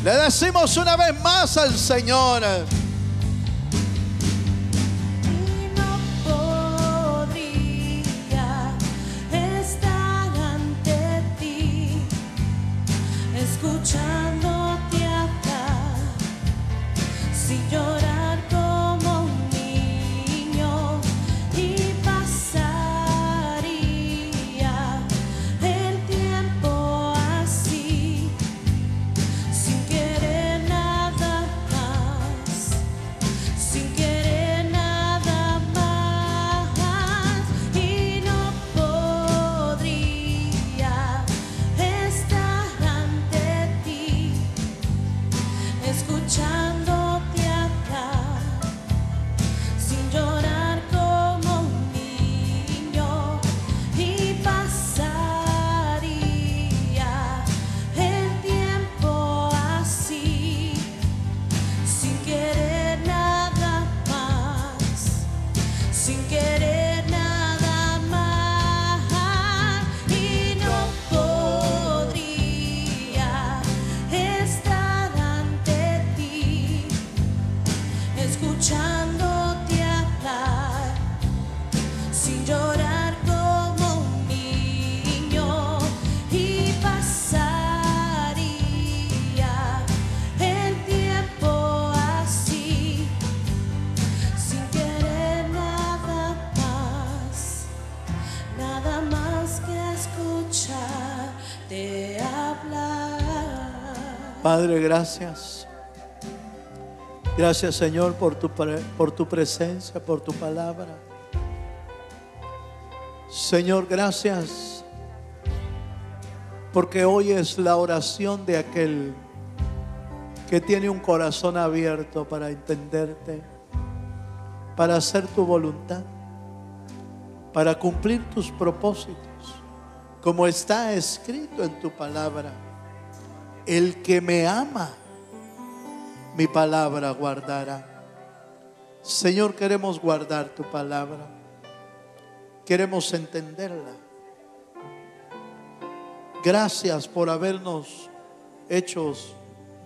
Le decimos una vez más al Señor: Y no podría estar ante ti, escuchándote hablar, sin llorar como un niño, y pasaría el tiempo así, sin querer nada más, sin querer nada más. Y no podría estar ante ti, escuchándote hablar, sin llorar como un niño, y pasaría el tiempo así, sin querer nada más, sin querer nada más. Y no podría estar ante ti, escuchándote hablar, sin llorar como un niño, y pasaría el tiempo así, sin querer nada más que escucharte hablar. Padre, gracias. Gracias, Señor, por tu presencia, por tu palabra. Señor, gracias porque hoy es la oración de aquel que tiene un corazón abierto para entenderte, para hacer tu voluntad, para cumplir tus propósitos, como está escrito en tu palabra: el que me ama, mi palabra guardará. Señor, queremos guardar tu palabra, queremos entenderla. Gracias por habernos hechos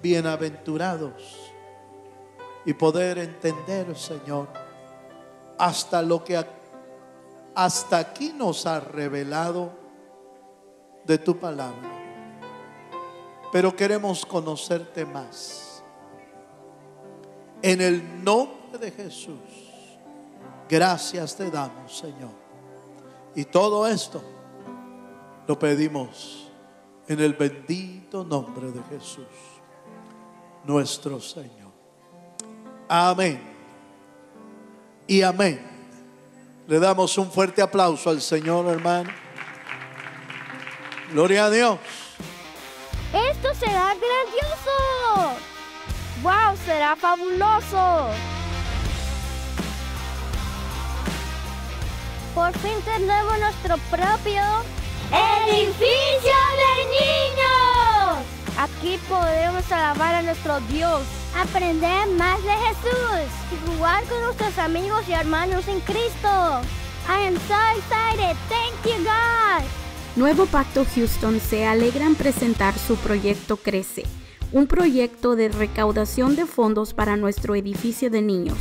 bienaventurados y poder entender, Señor, hasta lo que hasta aquí nos ha revelado de tu palabra. Pero queremos conocerte más. En el nombre de Jesús, gracias te damos, Señor. Y todo esto lo pedimos en el bendito nombre de Jesús, nuestro Señor. Amén y amén. Le damos un fuerte aplauso al Señor, hermano. Gloria a Dios. ¡Esto será grandioso! ¡Wow! ¡Será fabuloso! Por fin tenemos nuestro propio edificio de niños. Aquí podemos alabar a nuestro Dios, aprender más de Jesús y jugar con nuestros amigos y hermanos en Cristo. I am so excited. Thank you, God. Nuevo Pacto Houston se alegra en presentar su proyecto Crece, un proyecto de recaudación de fondos para nuestro edificio de niños,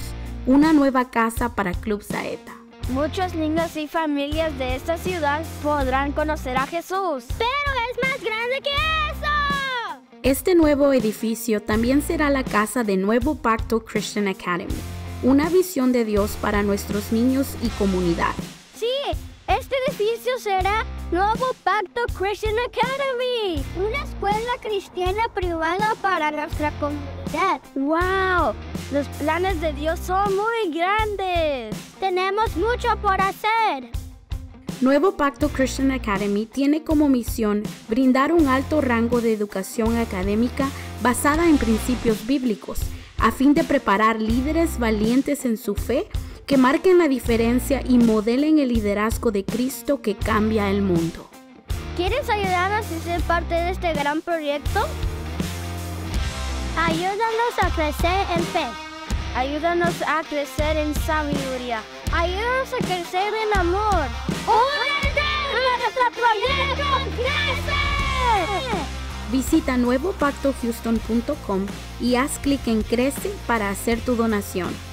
una nueva casa para Club Saeta. Muchos niños y familias de esta ciudad podrán conocer a Jesús, pero es más grande que eso. Este nuevo edificio también será la casa de Nuevo Pacto Christian Academy, una visión de Dios para nuestros niños y comunidad. Sí, este edificio será Nuevo Pacto Christian Academy, una escuela cristiana privada para nuestra comunidad. ¡Wow! Los planes de Dios son muy grandes. Tenemos mucho por hacer. Nuevo Pacto Christian Academy tiene como misión brindar un alto rango de educación académica basada en principios bíblicos, a fin de preparar líderes valientes en su fe que marquen la diferencia y modelen el liderazgo de Cristo que cambia el mundo. ¿Quieres ayudarnos a ser parte de este gran proyecto? Ayúdanos a crecer en fe. Ayúdanos a crecer en sabiduría. Ayúdanos a crecer en amor. ¡Únete a nuestro proyecto Crece! Visita nuevopactohouston.com y haz clic en Crece para hacer tu donación.